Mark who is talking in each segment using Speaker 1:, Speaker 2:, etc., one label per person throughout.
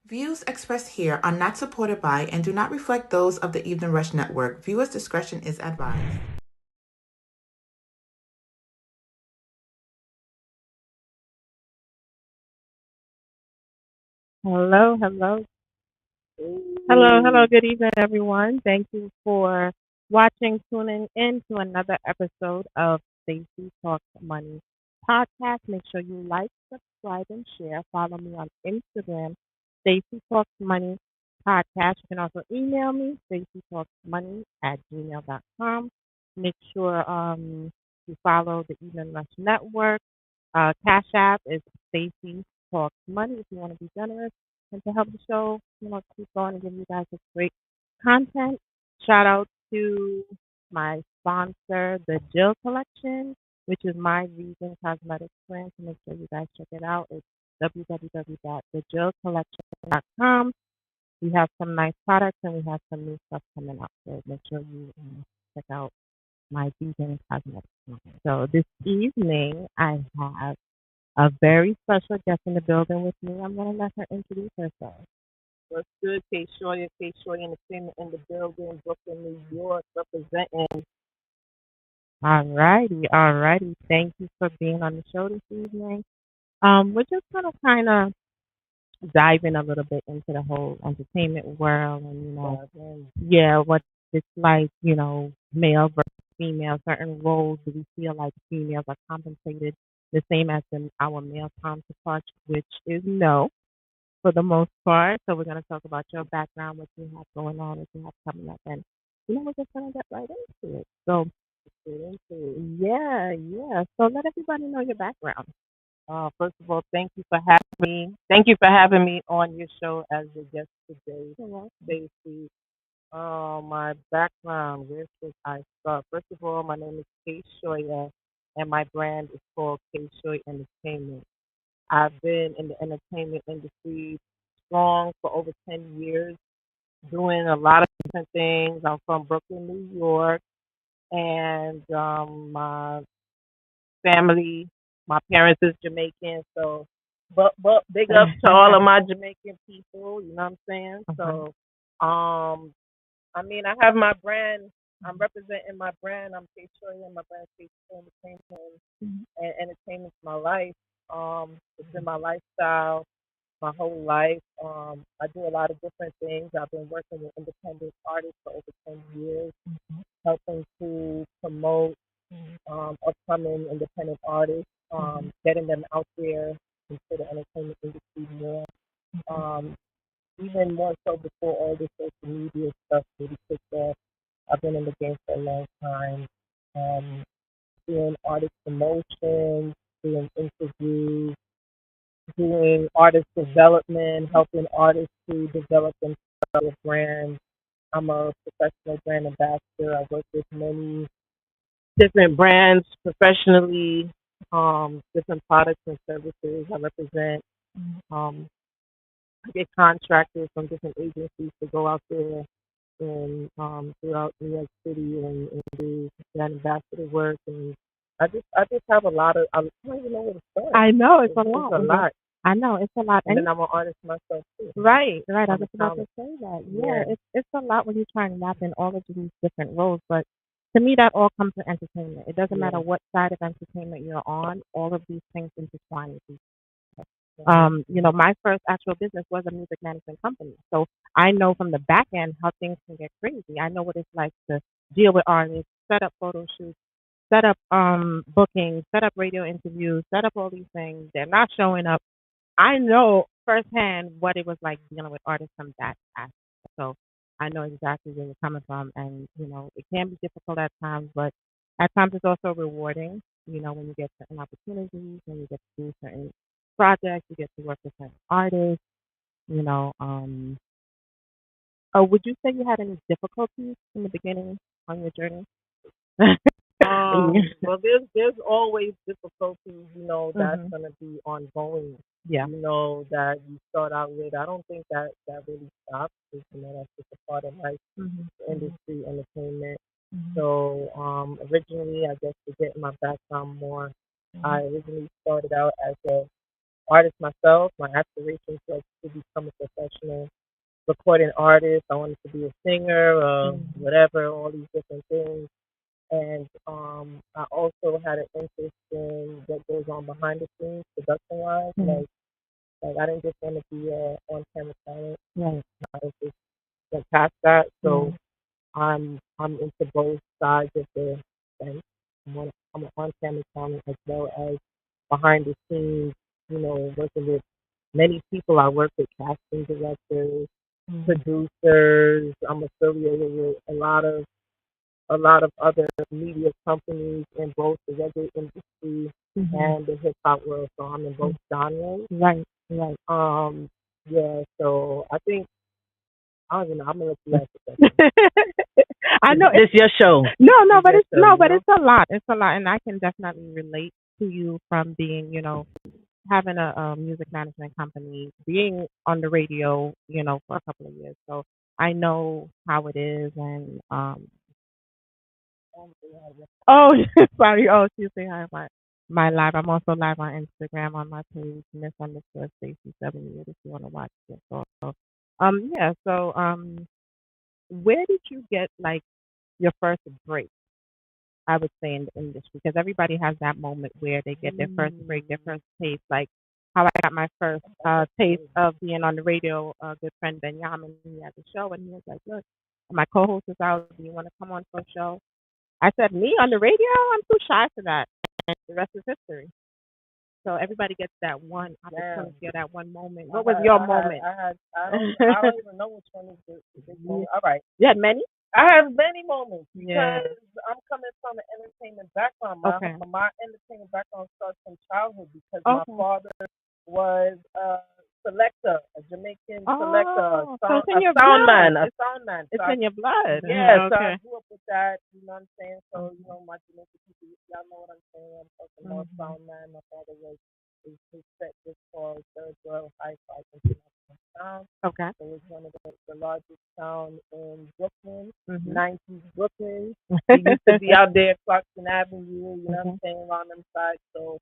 Speaker 1: Views expressed here are not supported by and do not reflect those of the Evening Rush Network. Viewers' discretion is advised.
Speaker 2: Hello, hello, hello. Good evening, everyone. Thank you for watching, tuning in to another episode of Stacey Talks Money podcast. Make sure you like, subscribe, and share. Follow me on Instagram, Stacey Talks Money podcast. You can also email me, staceytalksmoney@gmail.com. Make sure you follow the Evening Rush Network. Cash App is Stacey Talks Money if you want to be generous and to help the show, keep going and give you guys this great content. Shout out to my sponsor, the Jill Collection, which is my vegan cosmetics brand. So make sure you guys check it out. It's www.thejillcollection.com. We have some nice products and we have some new stuff coming up. So make sure you check out my vegan cosmetics line. So this evening I have a very special guest in the building with me. I'm going to let her introduce herself.
Speaker 3: What's good, K-Shoy? K-Shoy Entertainment in the building, Brooklyn, New York, representing.
Speaker 2: All righty. Thank you for being on the show this evening. We're just gonna kind of dive in a little bit into the whole entertainment world, and yeah, what it's like, male versus female. Certain roles, do we feel like females are compensated the same as our male counterparts, which is no, for the most part. So we're going to talk about your background, what you have going on, what you have coming up, and we're just going to get right into it. So yeah, yeah. So let everybody know your background.
Speaker 3: First of all, thank you for having me. Thank you for having me on your show as a guest today, Stacey. My background, where should I start? First of all, my name is K-Shoya, and my brand is called K-Shoy Entertainment. I've been in the entertainment industry strong for over 10 years, doing a lot of different things. I'm from Brooklyn, New York, and my family, my parents is Jamaican, so but big ups to all of my Jamaican people, you know what I'm saying? So I mean I have my brand, I'm representing my brand, I'm K and my brand is Entertainment, and entertainment's my life. It's been my lifestyle my whole life. I do a lot of different things. I've been working with independent artists for over 10 years, helping to promote upcoming independent artists, getting them out there into the entertainment industry more. Um, Even more so before all this social media stuff really took off. I've been in the game for a long time, um, doing artist promotions, doing interviews, doing artist development, helping artists to develop themselves brands. I'm a professional brand ambassador. I work with many different brands professionally, different products and services. I represent, um, I get contractors from different agencies to go out there and throughout New York City and do that ambassador work. And I just have a lot of, I don't even know where to start.
Speaker 2: I know it's a
Speaker 3: It's
Speaker 2: lot.
Speaker 3: a lot.
Speaker 2: I know it's a lot.
Speaker 3: And then I'm an artist myself too.
Speaker 2: Right. I
Speaker 3: I'm
Speaker 2: was
Speaker 3: a
Speaker 2: about to
Speaker 3: talent.
Speaker 2: say that.
Speaker 3: Yeah.
Speaker 2: It's a lot when you try and wrap in all of these different roles, but to me that all comes to entertainment. It doesn't matter
Speaker 3: Yeah.
Speaker 2: what side of entertainment you're on, all of these things intertwine with each my first actual business was a music management company. So I know from the back end how things can get crazy. I know what it's like to deal with artists, set up photo shoots, set up bookings, set up radio interviews, set up all these things. They're not showing up. I know firsthand what it was like dealing with artists from that aspect. So I know exactly where you're coming from, and it can be difficult at times, but at times it's also rewarding. When you get certain opportunities, when you get to do certain projects, you get to work with certain artists. You know, um, would you say you had any difficulties in the beginning on your journey?
Speaker 3: Well, there's always difficulties, that's
Speaker 2: Mhm.
Speaker 3: gonna be ongoing.
Speaker 2: Yeah.
Speaker 3: That you start out with. I don't think that really stops. That's just a part of life,
Speaker 2: Mhm.
Speaker 3: industry, entertainment.
Speaker 2: Mhm.
Speaker 3: So, originally, I guess to get my background more, I originally started out as a artist myself. My aspirations was to become a professional recording artist. I wanted to be a singer, whatever, all these different things. And I also had an interest in what goes on behind the scenes, production wise. Like I didn't just want to be on camera talent.
Speaker 2: Right.
Speaker 3: I was just went past that. So I'm into both sides of the fence. I'm an on camera talent as well as behind the scenes. Working with many people. I work with casting directors, producers. I'm affiliated with a lot of other media companies in both the reggae industry and the hip hop world. So I'm in both genres.
Speaker 2: Right. Right.
Speaker 3: Yeah. So I think I don't even know. I'm gonna let you ask the question.
Speaker 2: I know
Speaker 3: It's your show.
Speaker 2: no, but
Speaker 3: your
Speaker 2: it's
Speaker 3: show,
Speaker 2: no,
Speaker 3: you
Speaker 2: but
Speaker 3: know?
Speaker 2: it's a lot. It's a lot, and I can definitely relate to you from being, having a music management company, being on the radio, for a couple of years. So I know how it is, and oh, sorry. Oh, she's saying hi on my live. I'm also live on Instagram on my page, Stacey 78 if you want to watch it. So, yeah. So, where did you get like your first break? I would say in the industry because everybody has that moment where they get their first break, their first taste. Like how I got my first taste of being on the radio. A good friend Ben Yamin, he had a show, and he was like, "Look, my co-host is out. Do you want to come on for a show?" I said, "Me on the radio? I'm too shy for that." And the rest is history. So everybody gets that one opportunity or that one moment. What was your moment?
Speaker 3: I don't even know which one is the big moment. All right.
Speaker 2: You had many?
Speaker 3: I have many moments because I'm coming from an entertainment background. My entertainment background starts from childhood because my father was a selector, a Jamaican selector,
Speaker 2: So it's in your
Speaker 3: soundman,
Speaker 2: blood.
Speaker 3: a soundman.
Speaker 2: It's in your blood.
Speaker 3: Yeah, so
Speaker 2: Okay.
Speaker 3: I grew up with that. You know what I'm saying? So my Jamaican people, y'all know what I'm saying. I'm talking about soundman. My father was his set was called Third Royal Hi-Fi International Sound.
Speaker 2: Okay.
Speaker 3: It was one of the largest sound in Brooklyn,
Speaker 2: 90s.
Speaker 3: 90s Brooklyn. He used to be out there, Clarkson Avenue, you know what I'm saying, around them sides. So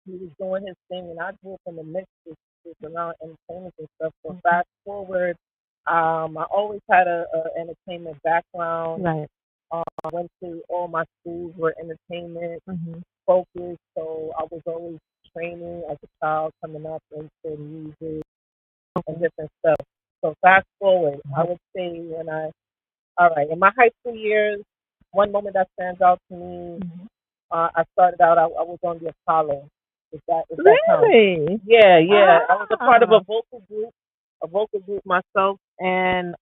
Speaker 3: he was doing his thing, and I grew up in the mix with around entertainment and stuff. So fast forward, I always had a entertainment background.
Speaker 2: Right.
Speaker 3: I went to all my schools were entertainment focused, so I was always training as a child coming up into music and different stuff. So fast forward, I would say all right, in my high school years, one moment that stands out to me, I started out, I was on the Apollo. If that counts.
Speaker 2: Really?
Speaker 3: Yeah. I was a part of a vocal group myself, and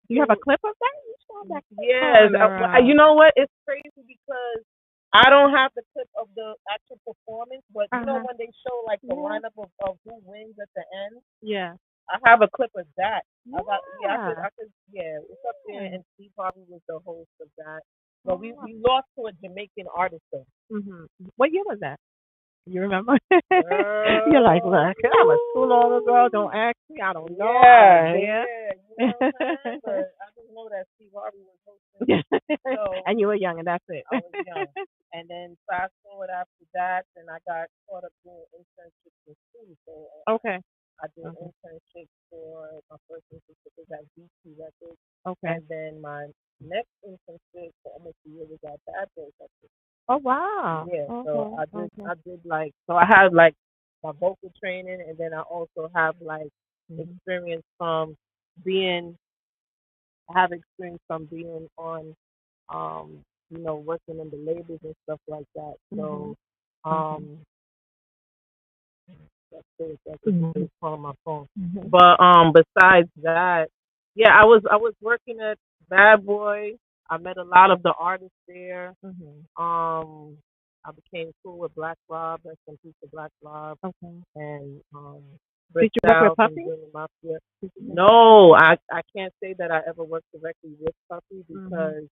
Speaker 2: You have a clip of that? You show that clip
Speaker 3: yes, you know what? It's crazy because I don't have the clip of the actual performance, but you know when they show like the lineup of who wins at the end.
Speaker 2: Yeah.
Speaker 3: I have a clip of that.
Speaker 2: Yeah.
Speaker 3: It's up there, and Ziporah was the host of that. But we lost to a Jamaican artist though.
Speaker 2: What year was that? You remember? You're like, look, I was too long ago. Don't ask me. I don't know.
Speaker 3: Yeah. You know what I'm saying? But I just know that Steve Harvey was hosting. So,
Speaker 2: and you were young, and that's it.
Speaker 3: I was young. And then fast forward after that, and I got caught up doing internships in school. So
Speaker 2: okay.
Speaker 3: I did internships for my first internship was at BT Records.
Speaker 2: Okay.
Speaker 3: And then my next internship for almost a year was at Bad Boy Records.
Speaker 2: Oh wow.
Speaker 3: Yeah. So I did like I had like my vocal training, and then I also have like experience from being on working in the labels and stuff like that. So that's it. That's on my phone. But besides that, yeah, I was working at Bad Boy. I met a lot of the artists there. I became cool with Black Rob. Rest in peace to Black Rob.
Speaker 2: Okay.
Speaker 3: And
Speaker 2: did you work with Puffy?
Speaker 3: No, I can't say that I ever worked directly with Puffy because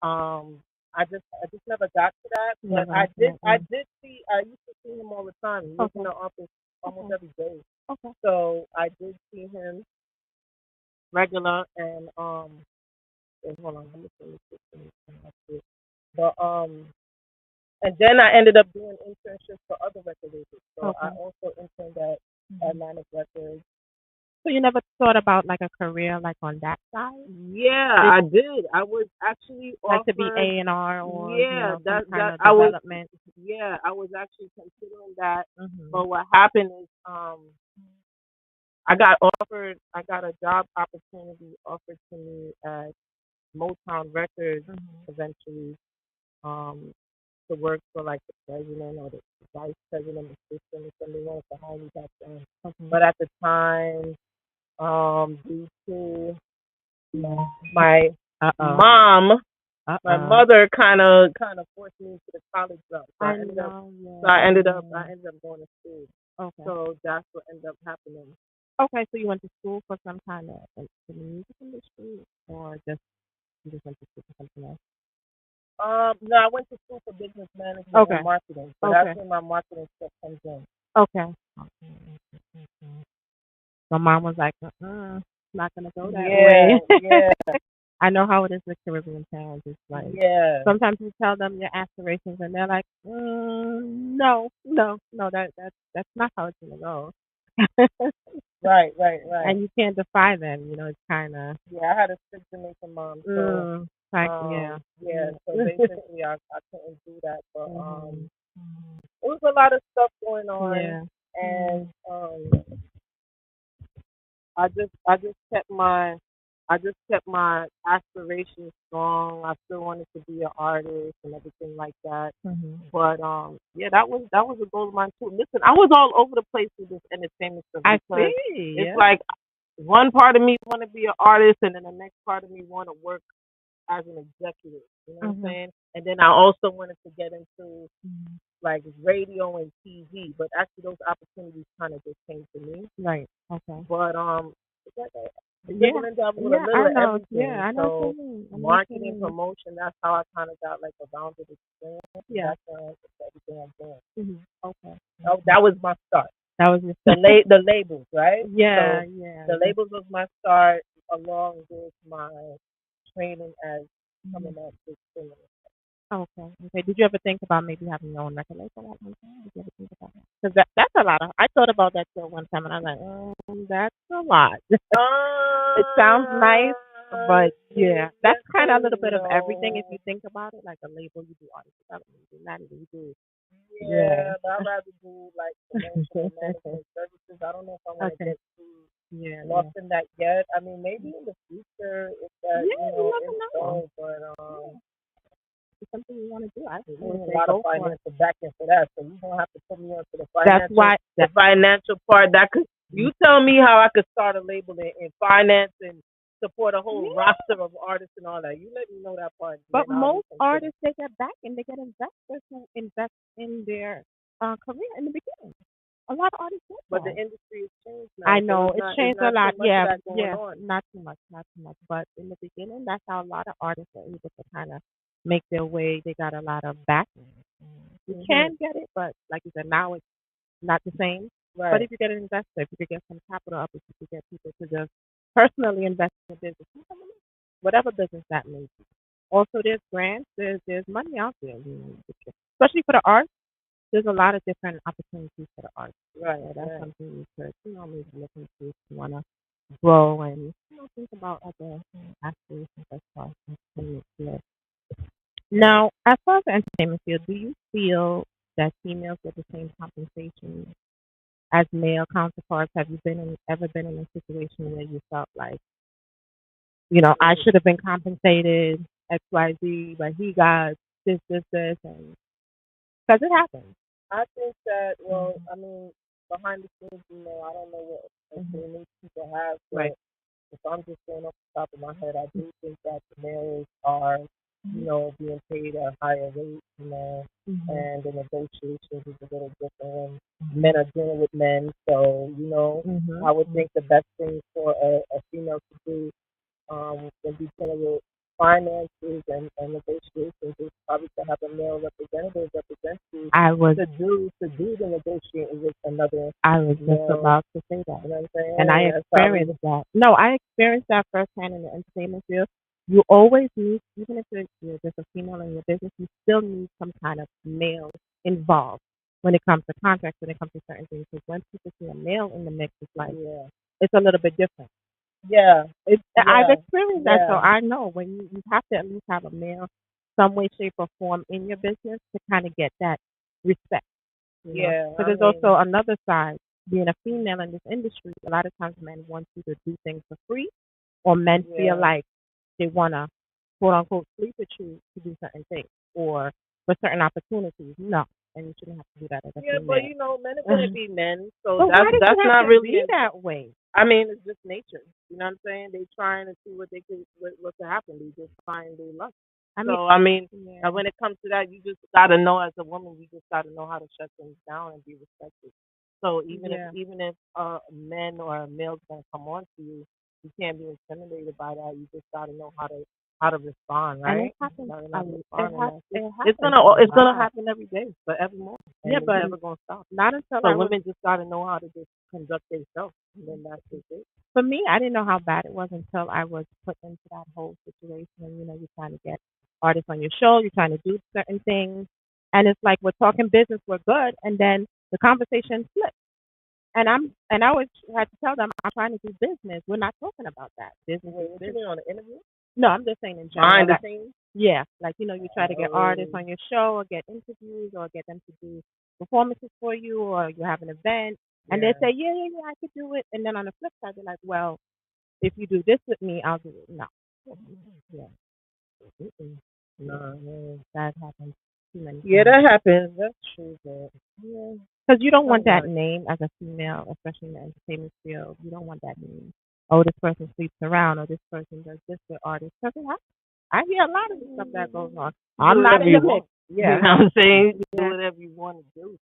Speaker 3: I just never got to that. But I used to see him all the time. He was in the office almost every day.
Speaker 2: Okay.
Speaker 3: So I did see him regular, and hold on, let me see. But And then I ended up doing internships for other record labels. So I
Speaker 2: Okay.
Speaker 3: also interned at Atlantic Records.
Speaker 2: So you never thought about like a career like on that side,
Speaker 3: Yeah, I did. I was actually
Speaker 2: like to be
Speaker 3: offered.
Speaker 2: A&R or
Speaker 3: Yeah,
Speaker 2: some kind
Speaker 3: that
Speaker 2: of
Speaker 3: I was.
Speaker 2: development.
Speaker 3: Yeah, I was actually considering that.
Speaker 2: Mhm.
Speaker 3: But what happened is, I got a job opportunity offered to me at Motown Records eventually, um, to work for like the president or the vice president, assistant, or something. They wanted to hire me back then. But at the time, due to my mom, my mother kind of forced me into the college route. So I ended up going to school.
Speaker 2: Okay.
Speaker 3: So that's what ended up happening.
Speaker 2: Okay, so you went to school for some kind of in the music industry, or you just went to school for something else?
Speaker 3: No, I went to school for business management and marketing. So that's where my marketing stuff comes in.
Speaker 2: Okay. My mom was like, not gonna go that way.
Speaker 3: Yeah.
Speaker 2: I know how it is with Caribbean parents. It's like sometimes you tell them your aspirations, and they're like, no, that's not how it's gonna go.
Speaker 3: Right.
Speaker 2: And you can't defy them. It's kind of.
Speaker 3: Yeah, I had a strict Jamaican mom, so
Speaker 2: yeah.
Speaker 3: So basically, I couldn't do that, but it was a lot of stuff going on, and I just kept my aspirations strong. I still wanted to be an artist and everything like that. But yeah, that was a goal of mine too. Listen, I was all over the place with this entertainment stuff because it's like one part of me want to be an artist, and then the next part of me want to work as an executive. You know what I'm saying? And then I also wanted to get into like radio and TV, but actually those opportunities kind of just came to me.
Speaker 2: Right. Okay.
Speaker 3: But it's like a little of everything.
Speaker 2: Yeah, I know.
Speaker 3: So marketing, promotion, that's how I kind of got like a rounded experience.
Speaker 2: Yeah.
Speaker 3: That's everything I'm doing.
Speaker 2: Okay.
Speaker 3: Oh, that was my start.
Speaker 2: That was your
Speaker 3: the labels, right?
Speaker 2: Yeah,
Speaker 3: so The labels was my start, along with my training as coming up with singing.
Speaker 2: Okay. Did you ever think about maybe having your own record label at one time? Did you ever think about that? Because that's a lot of. I thought about that too one time, and I was like, that's a lot. It sounds nice, but yeah, that's kind of a little bit of everything if you think about it. Like a label, you do artist development, you do management, you do.
Speaker 3: Yeah, but I'd rather do like promotion and management services. I don't know if I want to get too lost in that yet. I mean, maybe in the future if that
Speaker 2: you never know.
Speaker 3: But
Speaker 2: it's something you want to do. I think
Speaker 3: there's a lot of financial backing for that, so you don't have to put me onto the financial.
Speaker 2: That's why
Speaker 3: the financial part. That could you tell me how I could start a label in finance and support a whole roster of artists and all that. You let me know that part.
Speaker 2: But most artists, they get back and they get investors who invest in their career in the beginning. A lot of artists do.
Speaker 3: But the industry has changed now.
Speaker 2: I know it's changed a lot. Yeah,
Speaker 3: on.
Speaker 2: not too much. But in the beginning, that's how a lot of artists are able to kind of make their way. They got a lot of backing. You can get it, but like you said, now it's not the same.
Speaker 3: Right.
Speaker 2: But if you get an investor, if you could get some capital up, if you could get people to just personally invest in the business, whatever business that may be. Also, there's grants, there's money out there, especially for the arts. There's a lot of different opportunities for the arts.
Speaker 3: Right.
Speaker 2: So that's something you could, maybe look into if you want to grow and think about other aspirations as far as entertainment field. Now, as far as the entertainment field, do you feel that females get the same compensation as male counterparts? Have you ever been in a situation where you felt like, I should have been compensated X, Y, Z, but he got this, and because it happens.
Speaker 3: I think that I mean, behind the scenes, I don't know what experience people have, but if I'm just going off the top of my head, I do think that the males are, being paid a higher rate, and the negotiations is a little different when men are dealing with men. So, I would think the best thing for a female to do when be dealing with finances and negotiations is probably to have a male representative represent you to do the negotiating with another.
Speaker 2: I was just about to say that.
Speaker 3: You know what I'm saying?
Speaker 2: And I experienced that. No, I experienced that firsthand in the entertainment field. You always need, even if you're just a female in your business, you still need some kind of male involved when it comes to contracts, when it comes to certain things. Because when people see a male in the mix, it's like, it's a little bit different.
Speaker 3: Yeah.
Speaker 2: I've experienced that, so I know when you have to at least have a male, some way, shape, or form in your business to kind of get that respect.
Speaker 3: Yeah.
Speaker 2: Because there's also another side. Being a female in this industry, a lot of times men want you to do things for free, or men feel like they want to, quote unquote, sleep with you to do certain things or for certain opportunities. No, and you shouldn't have to do that as a female.
Speaker 3: But you know, men are gonna be men, so
Speaker 2: But why does
Speaker 3: that's
Speaker 2: it have
Speaker 3: not
Speaker 2: to
Speaker 3: really
Speaker 2: be that way?
Speaker 3: I mean, it's just nature. You know what I'm saying? They trying to see what they could, what could happen. They just find their luck. When it comes to that, you just gotta know as a woman, you just gotta know how to shut things down and be respected. So even if men or a male's gonna come on to you, you can't be intimidated by that. You just gotta know how to respond, right?
Speaker 2: And it happens.
Speaker 3: It's gonna happen every day, but every morning.
Speaker 2: Yeah, but
Speaker 3: it's never gonna stop.
Speaker 2: Not until
Speaker 3: So women just gotta know how to just conduct themselves, and then that's just it.
Speaker 2: For me, I didn't know how bad it was until I was put into that whole situation. You know, you're trying to get artists on your show, you're trying to do certain things, and it's like we're talking business, we're good, and then the conversation flips. And I always had to tell them I'm trying to do business. We're not talking about that. Business.
Speaker 3: You mean on the interview?
Speaker 2: No, I'm just saying in general.
Speaker 3: Behind the scenes?
Speaker 2: Yeah, like you try to get artists on your show or get interviews or get them to do performances for you, or you have an event, and they say, yeah, I could do it. And then on the flip side, they're like, well, if you do this with me, I'll do it. No. Yeah. No, that happens too many times.
Speaker 3: Yeah, that happens. That's true, but
Speaker 2: because you don't want that name as a female, especially in the entertainment field. You don't want that name. Oh, this person sleeps around, or this person does this with artists. Doesn't happen. I hear a lot of the stuff that goes on. I'm not in the mix. Yeah.
Speaker 3: You know what I'm saying? You do whatever you want to do.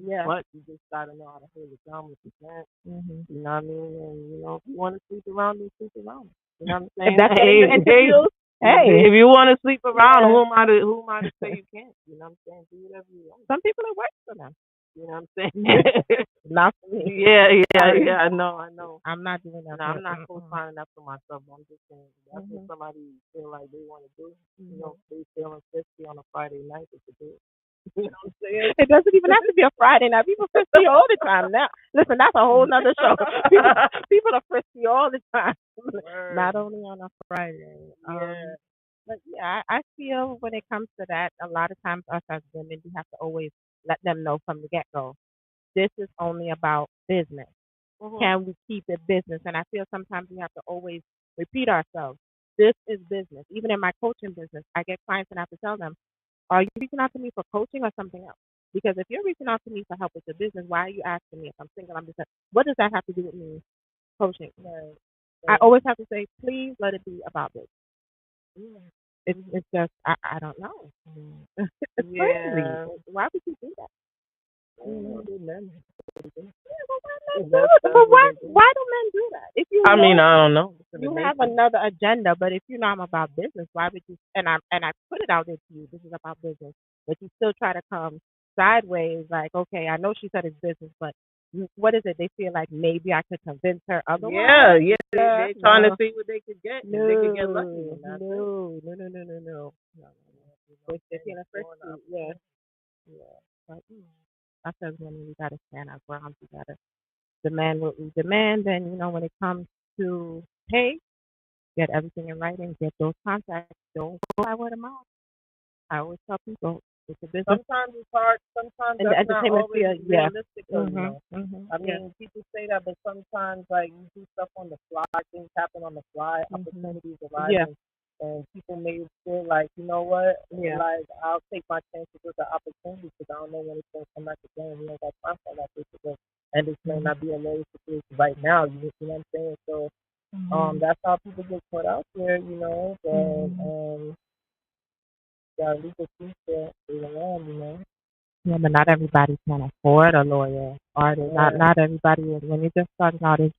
Speaker 2: Yeah.
Speaker 3: But you just gotta know how to hold it down with your parents. You know what I mean? And if you want to sleep around, then sleep around. You know what I'm saying?
Speaker 2: If that's
Speaker 3: if you want to sleep around, who am I to say you can't? You know what I'm saying? Do whatever you want.
Speaker 2: Some people it works for them.
Speaker 3: You know what I'm saying?
Speaker 2: Not for me.
Speaker 3: Yeah, I know.
Speaker 2: I'm not doing that.
Speaker 3: I'm not co-signing that for myself. I'm just saying that's what somebody feel like they want to do. You know, they feeling 50 on a Friday night, they could do it. You know what I'm saying?
Speaker 2: It doesn't even have to be a Friday night. People frisky all the time now. Listen, that's a whole nother show. People are frisky all the time. Not only on a Friday. But yeah, I feel when it comes to that, a lot of times us as women, we have to always let them know from the get-go, this is only about business. Can we keep it business? And I feel sometimes we have to always repeat ourselves. This is business. Even in my coaching business, I get clients and I have to tell them, are you reaching out to me for coaching or something else? Because if you're reaching out to me for help with your business, why are you asking me if I'm single? I'm just saying, what does that have to do with me coaching? I always have to say, please let it be about this. It's just I don't know. It's crazy. Why would you do that? But why do men do that? If you
Speaker 3: I don't know.
Speaker 2: You have another agenda, but if you know I'm about business, why would you? And I put it out there to you. This is about business, but you still try to come sideways. Like, okay, I know she said it's business, but what is it? They feel like maybe I could convince her otherwise.
Speaker 3: Yeah. They're trying to see what they could get.
Speaker 2: No,
Speaker 3: they could get lucky.
Speaker 2: No. They're feeling thirsty. Yeah. But, I said, women, we gotta stand our ground. We gotta demand what we demand, and when it comes to pay, get everything in writing, get those contracts. Don't go by word of mouth. I always tell people it's a business.
Speaker 3: Sometimes it's hard. Sometimes
Speaker 2: in the
Speaker 3: that's not
Speaker 2: entertainment
Speaker 3: always
Speaker 2: field.
Speaker 3: realistic. I mean, people say that, but sometimes like you do stuff on the fly, things happen on the fly, opportunities arise, and people may feel like, you know what, like I'll take my chances with the opportunity because I don't know when it's going to come back again. We don't got time for that situation, and this may not be a low situation right now. You know what I'm saying? So, that's how people get put out there, but got legal fees to around,
Speaker 2: Yeah, but not everybody can afford a lawyer. Or not everybody. When you just start out, you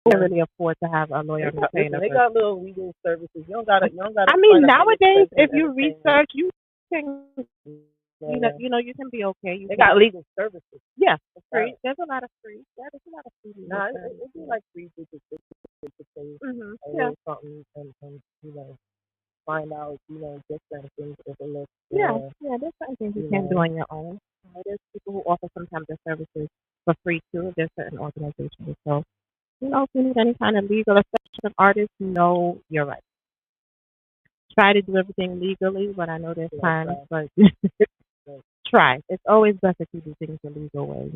Speaker 2: can't really afford to have a lawyer.
Speaker 3: They got little legal services. You don't gotta.
Speaker 2: I mean, nowadays, if you research, you can. You can be okay.
Speaker 3: They got legal services.
Speaker 2: Yeah, free. There's a lot of free. Yeah, there's a lot of free.
Speaker 3: Nah, it's like free. say a
Speaker 2: Yeah.
Speaker 3: little something and find out, different things overlooked.
Speaker 2: Yeah. There's certain things you can't do on your own. There's people who offer sometimes their services for free too. There's certain organizations. So, if you need any kind of legal, especially an artist, know your rights. Try to do everything legally, but I know there's times, but try. It's always best if you do things the legal way,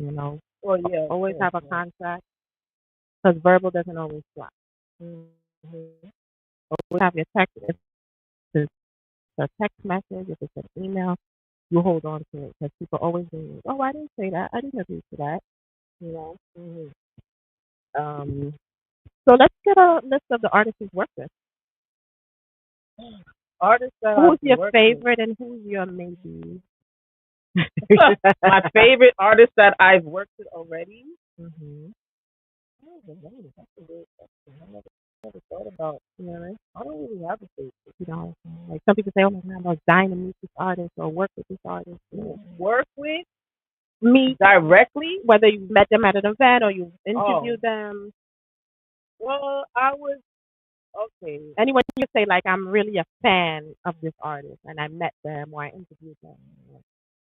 Speaker 3: Well, yeah.
Speaker 2: Always have a contract, because verbal doesn't always fly. Always have your text. If it's a text message, if it's an email, you hold on to it, because people always think, oh, I didn't say that. I didn't agree to that. So let's get a list of the artists you've worked with.
Speaker 3: Artists that
Speaker 2: Who's your favorite and who's your maybe?
Speaker 3: My favorite artist that I've worked with already. I never thought about. I don't really have a favorite.
Speaker 2: Like some people say, oh my God, I was dying to meet this artist or work with this artist.
Speaker 3: Work with
Speaker 2: me
Speaker 3: directly,
Speaker 2: whether you met them at an event or you interviewed them.
Speaker 3: Well, I was okay.
Speaker 2: Anyone you say like, I'm really a fan of this artist and I met them or I interviewed them.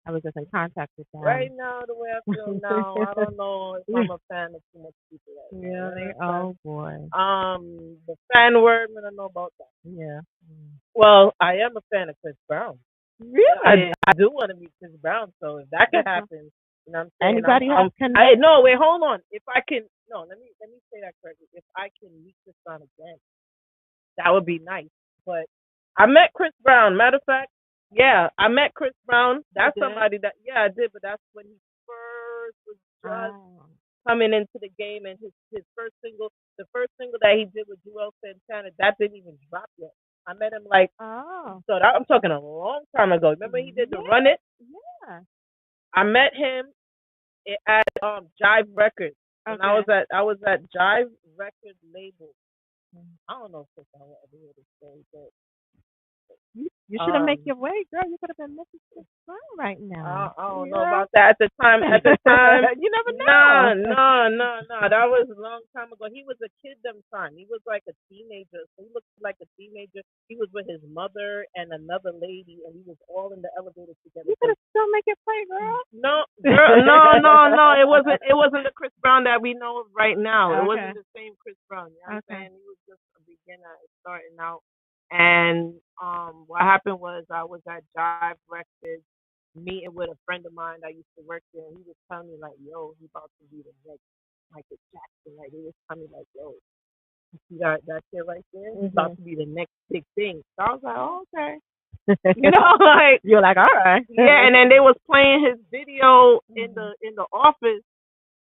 Speaker 2: I was just in contact with them.
Speaker 3: Right now, the way I feel now, I don't know if I'm a fan of too much people.
Speaker 2: Really? Oh boy.
Speaker 3: The fan word, I don't know about that.
Speaker 2: Yeah.
Speaker 3: Well, I am a fan of Chris Brown.
Speaker 2: Really?
Speaker 3: I do want to meet Chris Brown, so if that could happen, you know what I'm saying?
Speaker 2: Anybody else can?
Speaker 3: No, wait, hold on. If I can, no, let me say that correctly. If I can meet Chris Brown again, that would be nice. But I met Chris Brown. Matter of fact, yeah, I met Chris Brown. That's somebody that, I did, but that's when he first was just coming into the game, and his first single, the first single that he did with Joel Santana, that didn't even drop yet. I met him so that, I'm talking a long time ago. Remember he did the Run It?
Speaker 2: Yeah.
Speaker 3: I met him at Jive Records. And I was at Jive Records label. I don't know if I will ever hear this story, but
Speaker 2: you should have made your way, girl. You could have been Mrs. Chris Brown right now.
Speaker 3: I don't know about that at the time.
Speaker 2: You never know.
Speaker 3: No. That was a long time ago. He was a kid them time. He was like a teenager. So he looked like a teenager. He was with his mother and another lady, and we was all in the elevator together.
Speaker 2: You could have still make it play, girl.
Speaker 3: No. It wasn't the Chris Brown that we know of right now. It wasn't the same Chris Brown. You know what I'm saying? He was just a beginner starting out. And what happened was I was at Jive Records meeting with a friend of mine that used to work there, and he was telling me like, yo, he's about to be the next Michael Jackson. Like, he was telling me like, yo, you see that shit right there? He's about to be the next big thing. So I was like, oh, okay. Like,
Speaker 2: you're like, all right.
Speaker 3: Yeah, and then they was playing his video in the office,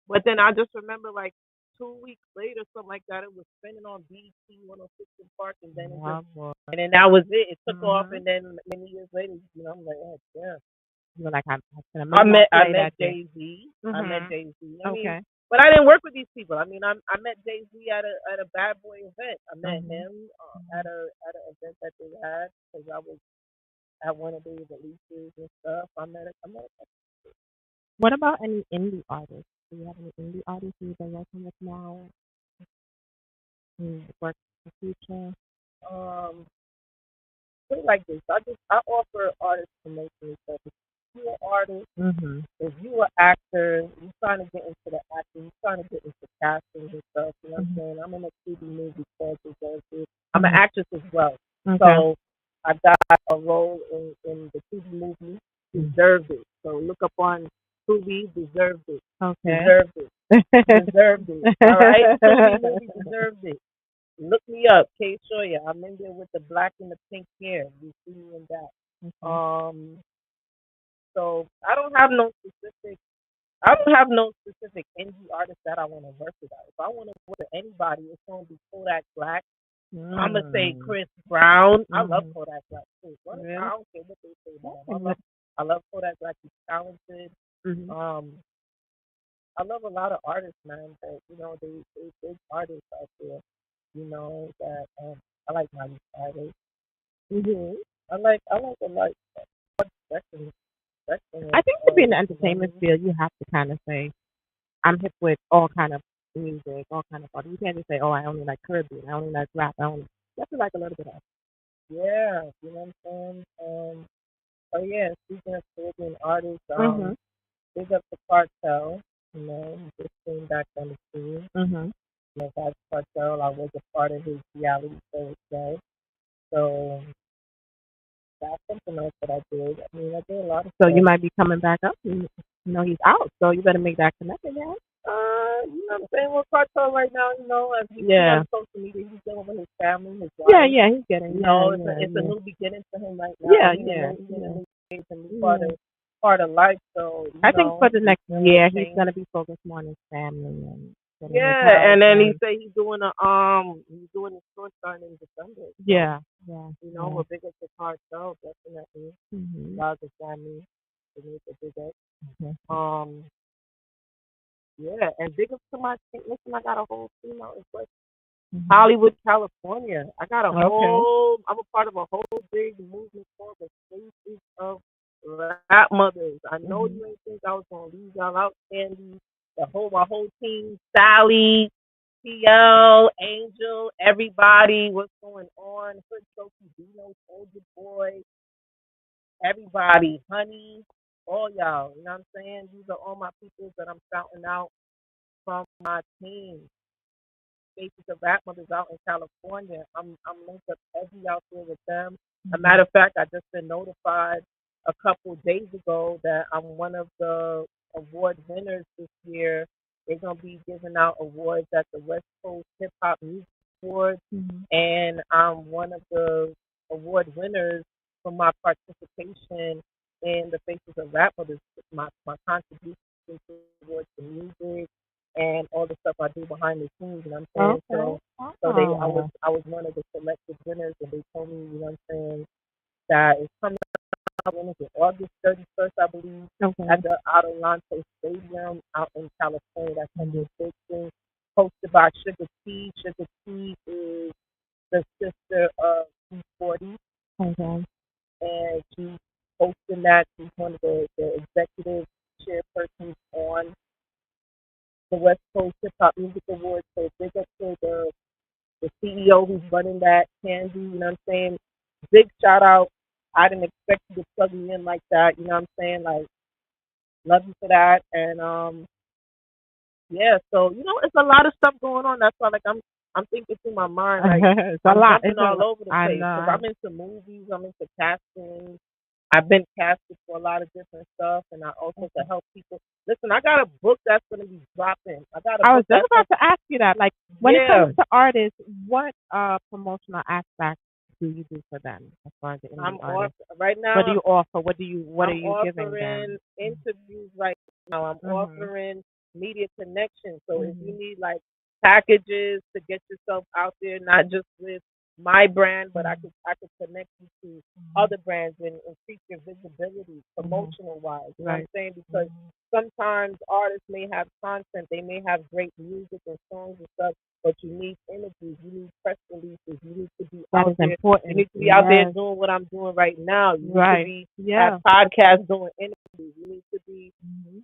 Speaker 3: but then I just remember like 2 weeks later, something like that, it was spinning on BET 106 in Park, and then and then that was it. It took off, and then many years later, I'm like, oh, yeah.
Speaker 2: You were like, I
Speaker 3: met Jay-Z. I met Jay-Z. I mean, but I didn't work with these people. I mean, I met Jay-Z at a Bad Boy event. I met him at an event that they had, because I was at one of their releases and stuff. I met.
Speaker 2: What about any indie artists? Do you have any indie artists you've been working with now? Work in the future?
Speaker 3: Put it like this. I offer artists promotion stuff. If you're an artist, if you're an actor, you're trying to get into the acting, you're trying to get into casting and stuff. You know what I'm saying? I'm in a TV movie called Ziporah. I'm an actress as well. So I got a role in the TV movie. Deserved it. So look up on Tubi. Deserved it. Deserved it. Deserved it. All right. Tubi movie Deserved it. Look me up, Kay Sawyer. I'm in there with the black and the pink hair. You see me in that. So I don't have no specific indie artist that I want to work with. If I want to work with anybody, it's going to be Kodak Black. I'm gonna say Chris Brown. I love Kodak Black too. I don't care what they say about him. I love Kodak Black. He's talented. I love a lot of artists, man. But they big artists out there. That I like Miley Cyrus. I like a lot.
Speaker 2: I think to be in the entertainment field, you have to kind of say, I'm hip with all kind of music, all kind of artists. You can't just say, oh, I only like Caribbean, I only like rap, you have to like a little bit of.
Speaker 3: Yeah, you know what I'm saying? Oh yeah, speaking of Caribbean artists, big up the Cartel. You know, he just came back on the scene.
Speaker 2: Mhm.
Speaker 3: You know, that's Cartel. I was a part of his reality show today. So that's something else that I did. I mean, I did a lot of
Speaker 2: So
Speaker 3: stuff.
Speaker 2: you might be coming back up. You know, he's out, so you better make that connection, yeah.
Speaker 3: You know what I'm saying? Well, Cartel right now, you know, as we see on social media, he's dealing with his family, his wife.
Speaker 2: Yeah, he's getting.
Speaker 3: You know, it's a new beginning for him right now. He's in a new phase, a new part of life. So
Speaker 2: I think for the next year, he's gonna be focused more on his family and.
Speaker 3: And then he say he's doing a tour starting in December. So,
Speaker 2: yeah.
Speaker 3: You know, we're big up the Cartel, definitely. Lots of family, they need to big up. Yeah, and big up to my team. Listen, I got a whole team out in West Hollywood, California. I got a whole. I'm a part of a whole big movement called the Faces of Rap Mothers. I know you ain't think I was gonna leave y'all out, Candy. My whole team, Sally, TL, Angel, everybody. What's going on? Hood Sophie, Dino, Soldier Boy, everybody, Honey, all y'all. You know what I'm saying? These are all my people that I'm shouting out from my team. Faces of Rap Mothers out in California. I'm linked up heavy out there with them. A matter of fact, I just been notified a couple days ago that I'm one of the award winners this year. They're gonna be giving out awards at the West Coast Hip Hop Music Awards, and I'm one of the award winners for my participation in the Faces of Rap Mothers. My contribution towards the music and all the stuff I do behind the scenes, you know what I'm saying? I was one of the selected winners, and they told me, you know what I'm saying, that it's coming up on August 31st, I believe, at the Adelanto Stadium out in California. That's gonna be a big thing, hosted by Sugar T. Sugar T is the sister of E40, and she's hosting that. She's one of the executive chairpersons on the West Coast Hip Hop Music Awards. So big up to the CEO who's running that, Candy, you know what I'm saying? Big shout out. I didn't expect you to plug me in like that, you know what I'm saying? Like, love you for that. And yeah, so you know, it's a lot of stuff going on. That's why like I'm thinking through my mind, like
Speaker 2: it's a lot.
Speaker 3: It's all over the place. Because I'm into movies, I'm into casting. I've been casted for a lot of different stuff, and I also to help people. Listen, I got a book that's going to be dropping.
Speaker 2: I was just about to ask you that. Like, when it comes to artists, what promotional aspects do you do for them as far as the indie artists?
Speaker 3: Right now.
Speaker 2: What do you offer? What are you giving them?
Speaker 3: I'm offering interviews right now. I'm offering media connections. So if you need like packages to get yourself out there, not just with my brand, but I could connect you to other brands and increase your visibility promotional wise. You know what I'm saying? Because sometimes artists may have content, they may have great music and songs and stuff, but you need interviews, you need press releases, you need to be out there.
Speaker 2: Important.
Speaker 3: You need to be out there doing what I'm doing right now. You need to be at podcasts doing interviews. You need to be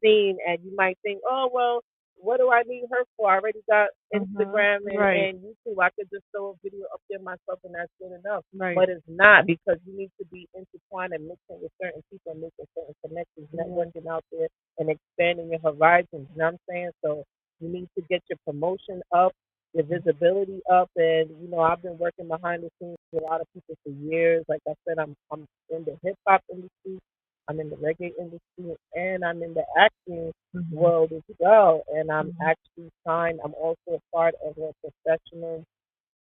Speaker 3: seen, and you might think, oh well, what do I need her for? I already got Instagram and YouTube. I could just throw a video up there myself and that's good enough. But it's not, because you need to be intertwined and mixing with certain people and making certain connections, networking out there and expanding your horizons. You know what I'm saying? So you need to get your promotion up, your visibility up, and you know, I've been working behind the scenes with a lot of people for years. Like I said, I'm in the hip hop industry. I'm in the reggae industry, and I'm in the acting world as well. And I'm actually signed. I'm also a part of a professional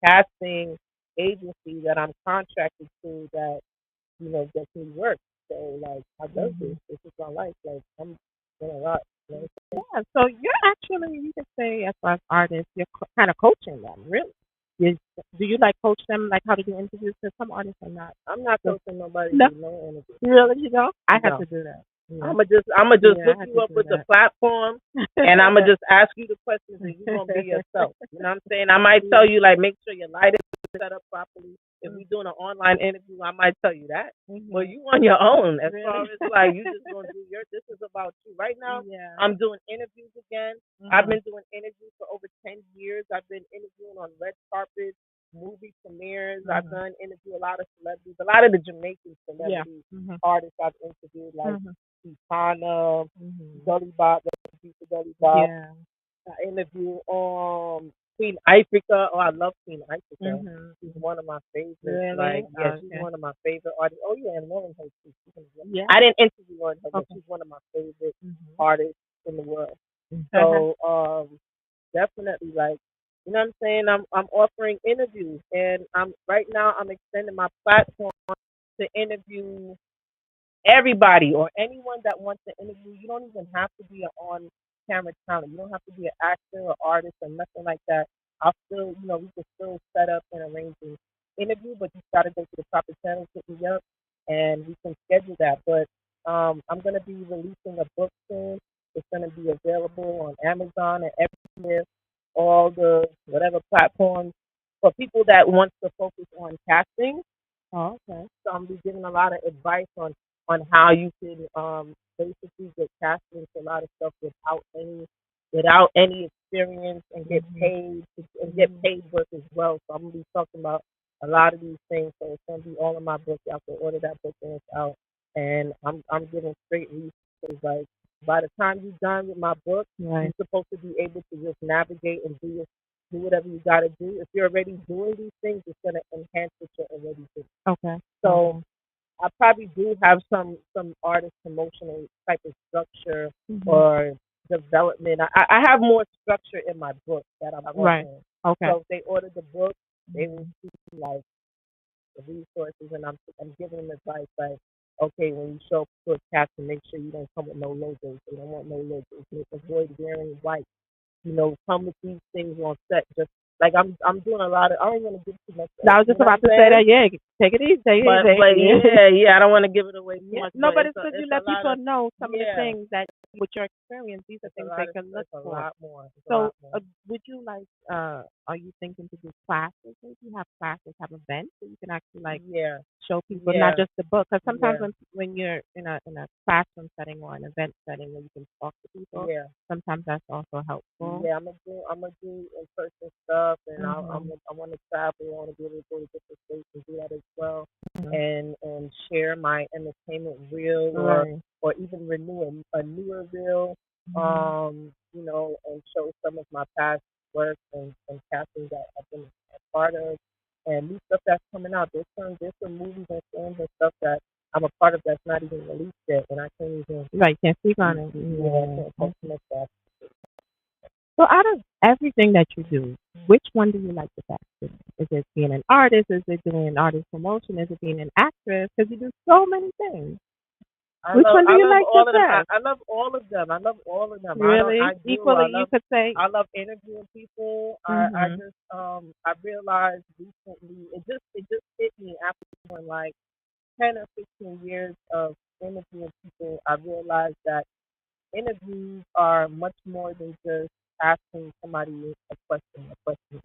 Speaker 3: casting agency that I'm contracted to that, you know, gets me work. So, like, I do this. This is my life. Like, I'm doing a lot. You know?
Speaker 2: Yeah, so you're actually, you could say, as far as artists, you're kind of coaching them, really. Do you like coach them, like how to do interviews? Because some artists are not.
Speaker 3: I'm not coaching nobody to do no interviews.
Speaker 2: Really, you know? I have to do that. Yeah.
Speaker 3: I'ma just hook you up with the platform, and I'ma just ask you the questions, and you're gonna be yourself. You know what I'm saying? I might tell you, like, make sure your light is set up properly. If we're doing an online interview, I might tell you that. Well, you on your own. As far as like you just gonna do this is about you. Right now, I'm doing interviews again. I've been doing interviews for over 10 years. I've been interviewing on red carpets, movie premieres. I've done interview a lot of celebrities, a lot of the Jamaican celebrities, artists I've interviewed like Ziporah, Gully Bob, Gully Bob.
Speaker 2: Yeah.
Speaker 3: I interview Queen Ifrica. Oh, I love Queen Ifrica. She's one of my favorites.
Speaker 2: Really?
Speaker 3: Like, yeah,
Speaker 2: Okay.
Speaker 3: she's one of my favorite artists. Oh yeah, and Lauren Hill too.
Speaker 2: Yeah.
Speaker 3: I didn't interview Lauren Hill, but
Speaker 2: Okay.
Speaker 3: she's one of my favorite artists in the world.
Speaker 2: So,
Speaker 3: So definitely, like, you know what I'm saying? I'm offering interviews, and right now I'm extending my platform to interview everybody or anyone that wants to interview. You don't even have to be an on camera talent. You don't have to be an actor or artist or nothing like that. I'll still, we can still set up and arrange an interview, but you got to go to the proper channels, hit me up, and we can schedule that. But I'm going to be releasing a book soon. It's going to be available on Amazon and everywhere, all the whatever platforms for people that want to focus on casting.
Speaker 2: oh, okay.
Speaker 3: So I'm be giving a lot of advice on how you can basically get casted into a lot of stuff without any experience and get paid and get paid work as well. So I'm gonna be talking about a lot of these things. So it's gonna be all in my book. Y'all can order that book when it's out. And I'm giving straight resources. Like by the time you're done with my book, you're supposed to be able to just navigate and do whatever you gotta do. If you're already doing these things, it's gonna enhance what you're already doing.
Speaker 2: Okay.
Speaker 3: So I probably do have some artist promotional type of structure or development. I have more structure in my book that I'm working on.
Speaker 2: Okay.
Speaker 3: So if they order the book, they will see like the resources, and I'm giving them advice like, okay, when you show up to a casting, make sure you don't come with no logos. They don't want no logos. Avoid wearing white. Come with these things on set. Just like I'm doing a lot of. I don't want to give too much.
Speaker 2: I was just about to say that. Yeah, take it easy.
Speaker 3: But yeah, I don't want to give it away too much.
Speaker 2: No, but it's good you let people know some of the things that with your experience, these are things they can look for.
Speaker 3: A lot more.
Speaker 2: So, would you like? Are you thinking to do classes? Maybe have classes, have events, so you can actually show people not just the book. Because sometimes when you're in a classroom setting or an event setting where you can talk to people, sometimes that's also helpful.
Speaker 3: Yeah, I'm gonna do in person stuff, and I want to travel. I want to be able to go to different states and do that as well, and share my entertainment reel or even renew a newer reel, and show some of my past work and casting that I've been a part of, and new stuff that's coming out. There's some movies and films and stuff that I'm a part of that's not even released yet, and I can't even
Speaker 2: can't speak on it.
Speaker 3: I can't talk that.
Speaker 2: So out of everything that you do, which one do you like the best? Is it being an artist? Is it doing artist promotion? Is it being an actress? Because you do so many things. Which one do you like the best?
Speaker 3: I love all of them. I love all of them.
Speaker 2: Really? Equally,
Speaker 3: you
Speaker 2: could say.
Speaker 3: I love interviewing people. I just I realized recently it just hit me after doing like 10 or 15 years of interviewing people. I realized that interviews are much more than just asking somebody a question.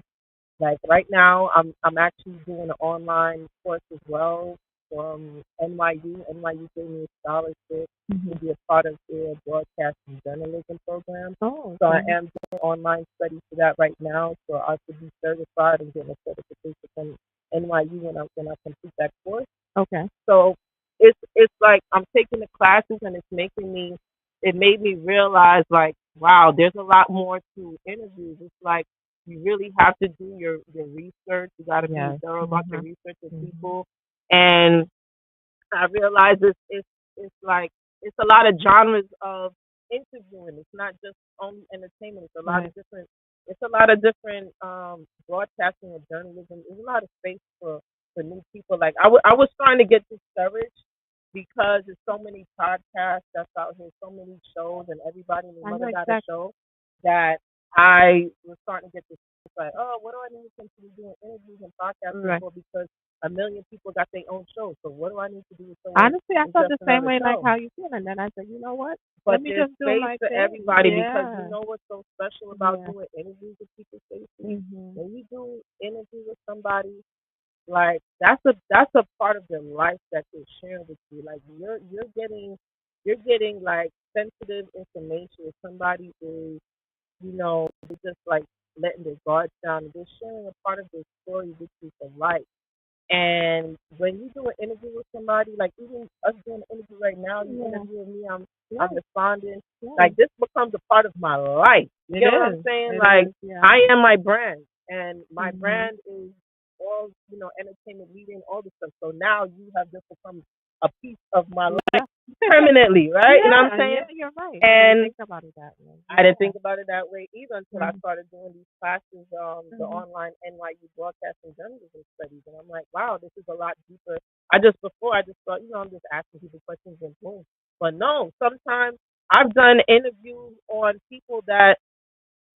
Speaker 3: Like right now, I'm actually doing an online course as well from NYU. NYU gave me a scholarship to be a part of their broadcasting journalism program.
Speaker 2: Oh, okay.
Speaker 3: So I am doing online studies for that right now. So I should be certified and getting a certification from NYU when I complete that course.
Speaker 2: Okay.
Speaker 3: So it's like I'm taking the classes, and it made me realize like, wow, there's a lot more to interviews. It's like you really have to do your research. You got to be thorough about your research with people. And I realize it's like it's a lot of genres of interviewing. It's not just only entertainment. It's a lot of different. It's a lot of different broadcasting and journalism. There's a lot of space for new people. Like I was trying to get discouraged because there's so many podcasts that's out here, so many shows, and everybody and their mother got a show that I was starting to get this like, oh, what do I need to be doing interviews and podcasts for? Because a million people got their own shows. So what do I need to do with someone?
Speaker 2: Honestly, I felt the same way like how you feel, and then I said, you know what?
Speaker 3: But
Speaker 2: let me just do my
Speaker 3: for
Speaker 2: thing.
Speaker 3: everybody because you know what's so special about doing interviews with people, Stacey? When you do interview with somebody, like that's a part of their life that they're sharing with you. Like you're getting like sensitive information. If somebody is, they're just like letting their guards down. They're sharing a part of their story with you for life. And when you do an interview with somebody, like even us doing an interview right now, you interviewing me, I'm responding. Like this becomes a part of my life. You get what I'm saying? Like I am my brand, and my brand is all entertainment, media, and all this stuff. So now you have just become a piece of my life permanently, right? You know what I'm saying?
Speaker 2: Yeah, you're right.
Speaker 3: And
Speaker 2: Think about it that way.
Speaker 3: I didn't think about it that way either until I started doing these classes, the online NYU broadcasting journalism studies, and I'm like, wow, this is a lot deeper. I just thought, I'm just asking people questions and boom. But no, sometimes I've done interviews on people that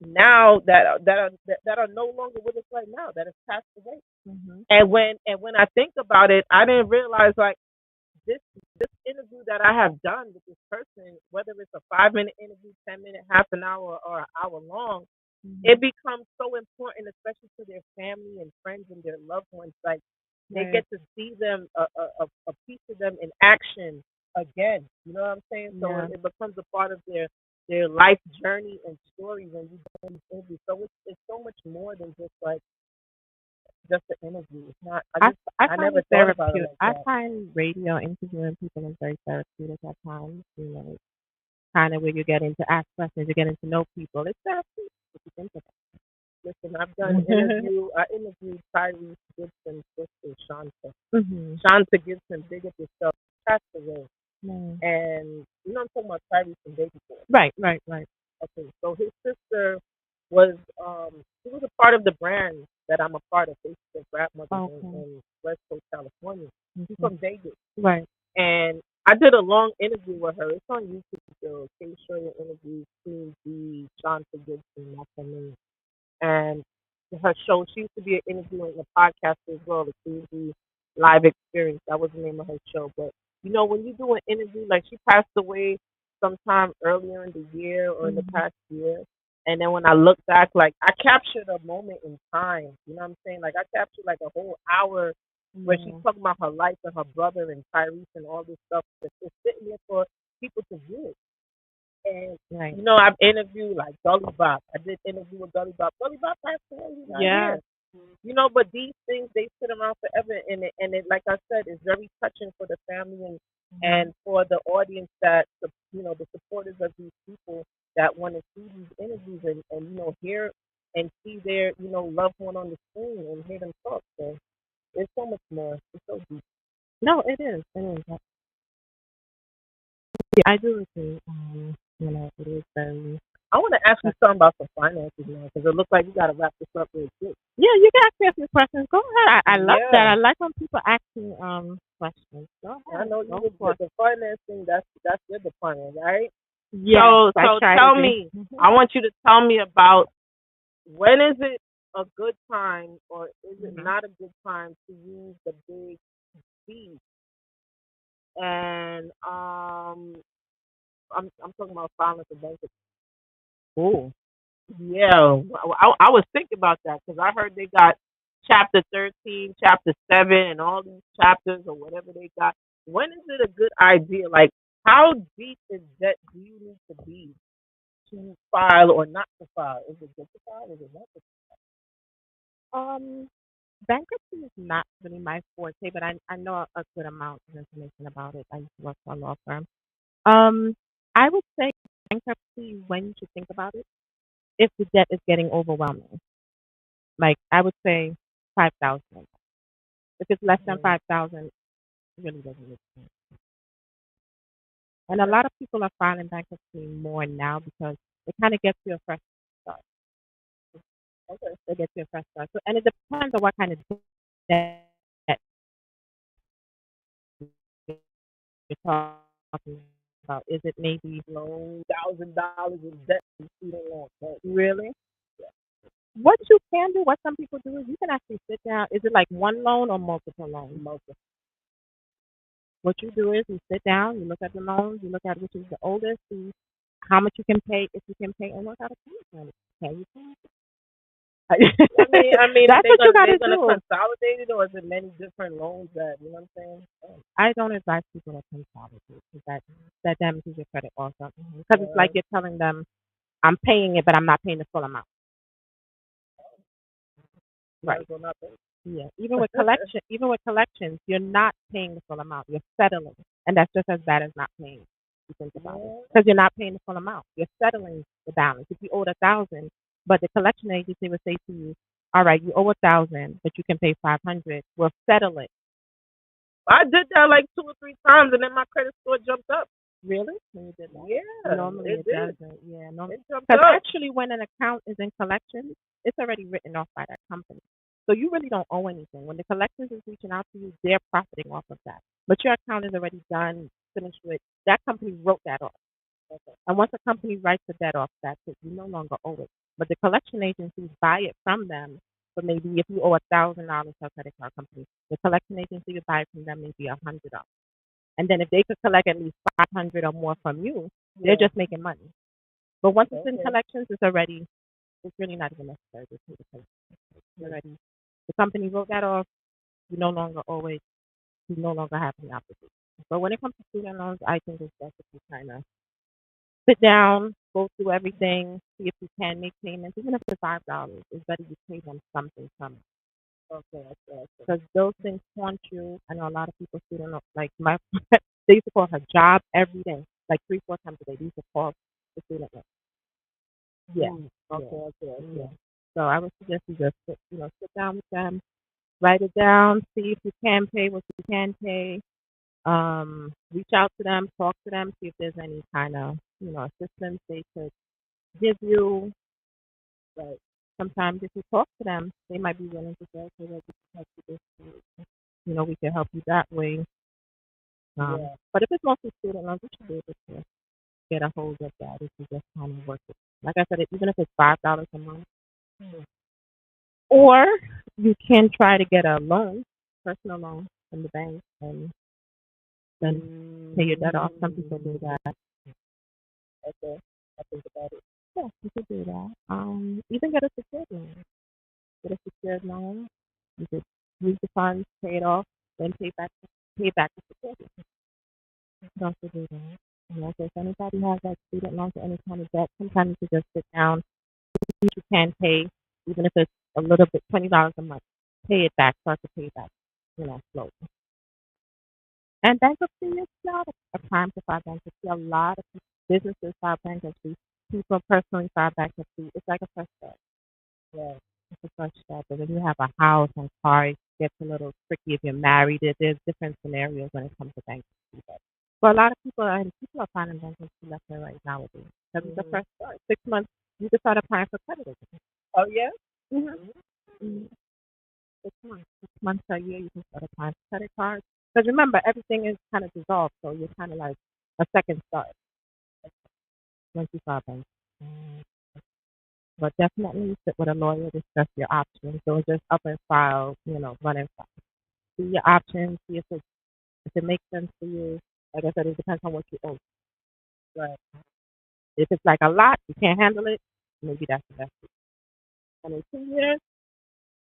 Speaker 3: now that are no longer with us right now, that have passed away. And when I think about it, I didn't realize like this this interview that I have done with this person, whether it's a 5 minute interview, 10 minute, half an hour, or an hour long, it becomes so important, especially to their family and friends and their loved ones. Like they get to see them a piece of them in action again. You know what I'm saying? So it becomes a part of their life journey and story when you do these interviews. So it's so much more than just an interview. It's not.
Speaker 2: I
Speaker 3: I
Speaker 2: find
Speaker 3: never
Speaker 2: it
Speaker 3: thought about it
Speaker 2: therapeutic.
Speaker 3: like
Speaker 2: I
Speaker 3: that.
Speaker 2: find radio interviewing people is very therapeutic at times. Kind of where you get into ask questions, you're getting to know people. It's therapeutic if you think about
Speaker 3: Listen, I've done I interviewed Tyrese Gibson's sister, Shanta.
Speaker 2: it.
Speaker 3: Shanta Gibson, big up yourself, passed away.
Speaker 2: Mm.
Speaker 3: And I'm talking about Tyrese from Baby Boy.
Speaker 2: Right.
Speaker 3: Okay, so his sister was she was a part of the brand that I'm a part of, Facebook Rap Mothers in West Coast, California. She's from Vegas.
Speaker 2: Right.
Speaker 3: And I did a long interview with her. It's on YouTube still. Kay Shorter interview Queen B, Shanta Gibson, that's her name. And her show, she used to be an interviewer and a podcaster as well, the Queen Live Experience. That was the name of her show. But when you do an interview, like she passed away sometime earlier in the year or in the past year. And then when I look back, like I captured a moment in time. You know what I'm saying? Like I captured like a whole hour where she's talking about her life and her brother and Tyrese and all this stuff that's just sitting there for people to view. And I've interviewed like Gully Bop. I did interview with Gully Bop. Gully Bop passed away. He's not here. But these things they sit around forever, and it like I said, is very touching for the family and for the audience that the supporters of these people that want to see these interviews and hear and see their loved one on the screen and hear them talk. So it's so much more. It's so deep.
Speaker 2: No, it is. It is. I do agree. It is very.
Speaker 3: I want to ask you something about some finances now because it looks like we got to wrap this up real quick.
Speaker 2: Yeah, you can ask me a few questions. Go ahead. I love that. I like when people ask me questions. Go ahead.
Speaker 3: I know you the financing. That's your department, right?
Speaker 2: Yeah.
Speaker 3: So tell me. I want you to tell me about when is it a good time or is it not a good time to use the big B? And I'm talking about filing for bankruptcy.
Speaker 2: Oh.
Speaker 3: Yeah, I was thinking about that because I heard they got chapter 13, chapter 7, and all these chapters or whatever they got. When is it a good idea? Like, how deep is debt do you need to be to file or not to file? Is it good to file? Is it not to
Speaker 2: Bankruptcy is not really my forte, but I know a good amount of information about it. I used to work for a law firm. I would say bankruptcy when you should think about it if the debt is getting overwhelming. Like I would say 5,000. If it's less than 5,000, it really doesn't make sense. And a lot of people are filing bankruptcy more now because it kind of gets you a fresh start. Okay, it gets you a fresh start. So, and it depends on what kind of debt you're talking about. Is it maybe
Speaker 3: $1,000 in debt in student loan?
Speaker 2: really? What you can do, what some people do, is you can actually sit down. Is it like one loan or multiple loans?
Speaker 3: Multiple.
Speaker 2: What you do is you sit down, you look at the loans, you look at which is the oldest, see how much you can pay, if you can pay, and work out a payment plan. Can you pay?
Speaker 3: I mean,
Speaker 2: that's what you got to do.
Speaker 3: Consolidate it, or is it many different loans that you know what I'm saying?
Speaker 2: I don't advise people to consolidate because that damages your credit also. Because it's like you're telling them, I'm paying it, but I'm not paying the full amount. Right.
Speaker 3: Well, not pay.
Speaker 2: Yeah. Even with collections, you're not paying the full amount. You're settling, and that's just as bad as not paying. You think about it, because you're not paying the full amount. You're settling the balance. If you owed 1,000, but the collection agency would say to you, "All right, you owe 1,000, but you can pay 500. We'll settle it."
Speaker 3: I did that like 2 or 3 times, and then my credit score jumped up.
Speaker 2: Really? When you did that?
Speaker 3: Yeah,
Speaker 2: Normally it
Speaker 3: did.
Speaker 2: doesn't. Yeah, normally.
Speaker 3: It jumped
Speaker 2: Because
Speaker 3: up.
Speaker 2: actually, when an account is in collections, it's already written off by that company. So you really don't owe anything. When the collections is reaching out to you, they're profiting off of that. But your account is already done, finished with. That company wrote that off. Okay. And once a company writes a debt off, that's it. You no longer owe it. But the collection agencies buy it from them. So maybe if you owe $1,000 to a credit card company, the collection agency would buy it from them maybe $100. And then if they could collect at least 500 or more from you, they're just making money. But once it's in collections, it's really not even necessary to pay the collections. It's already, the company wrote that off. You no longer owe it. You no longer have any obligation. But when it comes to student loans, I think it's best if you kind of sit down, go through everything, see if you can make payments, even if it's $5. It's better you pay them something from it. Okay, because those things haunt you. I know a lot of people student loans, like my they used to call her job every day, like 3, 4 times a day. They used to call the student loan. Yeah. Yeah. So I would suggest you just sit down with them, write it down, see if you can pay what you can pay. Reach out to them, talk to them, see if there's any kind of assistance they could give you. But sometimes if you talk to them, they might be willing to say, okay, well, we can help you this. We can help you that way. But if it's mostly student loans, you should be able to get a hold of that if you just kind of work it. Like I said, even if it's $5 a month, or you can try to get a loan, personal loan from the bank, and then pay your debt off. Some people do that. Okay, I think about it. Yeah, you could do that. Even get a secured loan. Get a secured loan. You could use the funds, pay it off, then pay back the secured loan. You can also do that. So if anybody has like student loans or any kind of debt, sometimes you just sit down. You can pay, even if it's a little bit, $20 a month. Pay it back, start to pay it back, slowly. And bankruptcy is not a time to file bankruptcy. A lot of businesses file bankruptcy. People personally file bankruptcy. It's like a fresh start. Yeah, it's a fresh start. But when you have a house and car, it gets a little tricky if you're married. There's different scenarios when it comes to bankruptcy. But a lot of people are filing bankruptcy left and right nowadays. Because it's a fresh start. 6 months, you can start applying for credit again.
Speaker 3: Oh yeah.
Speaker 2: Mm-hmm. 6 months. 6 months a year, you can start applying for credit cards. Because remember, everything is kind of dissolved, so you're kind of like a second start once you file bankruptcy. But definitely sit with a lawyer, discuss your options. Don't just up and file, run and file. See your options, see if it makes sense for you. Like I said, it depends on what you owe. But if it's like a lot, you can't handle it, maybe that's the best. And in 2 years,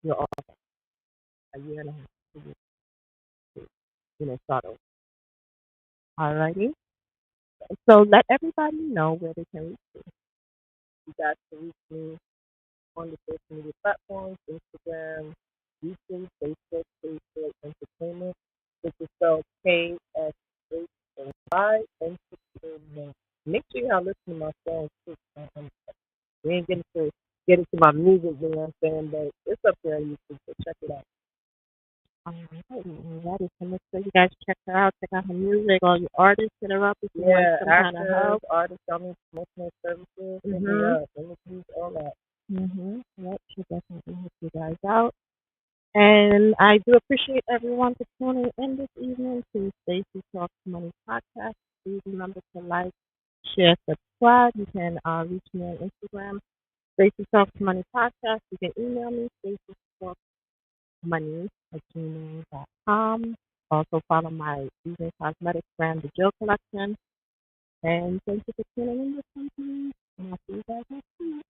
Speaker 2: you're all okay. A year and a half, 2 years, start over. Alrighty. So let everybody know where they can reach you. You guys can reach me on the social media platforms, Instagram, YouTube, Facebook Entertainment, which is spelled KSHY Entertainment. Make sure y'all listen to my songs too. We ain't getting to get into my music, you know what I'm saying? But it's up there on YouTube, so check it out. Alrighty, so make sure you guys check her out, check out her music, all your artists that are up if you want some kind of help. Artists, promotional services, interviews, all that. Yep, she'll definitely help you guys out. And I do appreciate everyone for tuning in this evening to Stacey Talks Money podcast. Please remember to like, share, subscribe. You can reach me on Instagram, Stacey Talks Money podcast. You can email me, staceytalksmoney@gmail.com. Also follow my Evening Cosmetics brand, The Jill Collection. And thank you for tuning in this evening. And I'll see you guys next week.